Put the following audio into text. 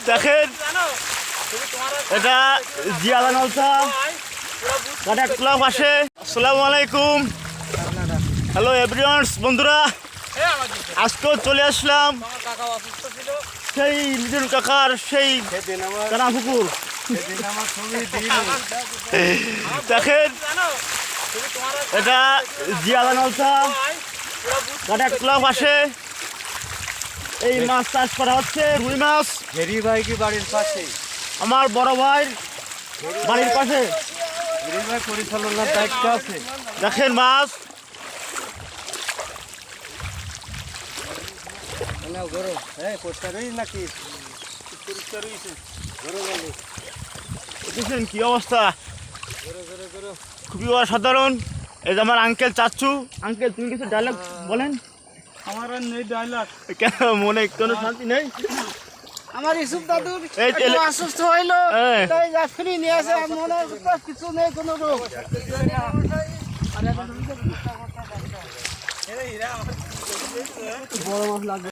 দেখেন এটা জিয়ালা নলসা কাটা ক্লাব আসে। আসসালামু আলাইকুম, হ্যালো এভরিওয়ানস বন্ধুরা, আজকেও চলে আসলাম সেই লিটন কাকার সেই কানা পুকুর। দেখেন এটা জিয়ালা নলসা কাটা ক্লাব আসে। এই মাছ চাষ করা হচ্ছে, রুই মাছ। হেরি ভাই কি বাড়ির পাশে? আমার বড় ভাই বাড়ির পাশে। হেরি ভাই পরিচালনার দায়িত্ব আছে। দেখেন মাছ নাকি দেখেন কি অবস্থা, খুবই অসাধারণ। এই যে আমার আঙ্কেল চাচ্ছু। আঙ্কেল তুমি কিছু ডায়লগ বলেন। আমার আর নেই ডায়লগ। কেন মনে কোনো শান্তি নেই? আমার ইসুফ দাদুর এই একটু অসুস্থ হইলো, হ্যাঁ। তাই ফ্রি নিয়ে আসে। মনে কিছু নেই, কোনো রোগ।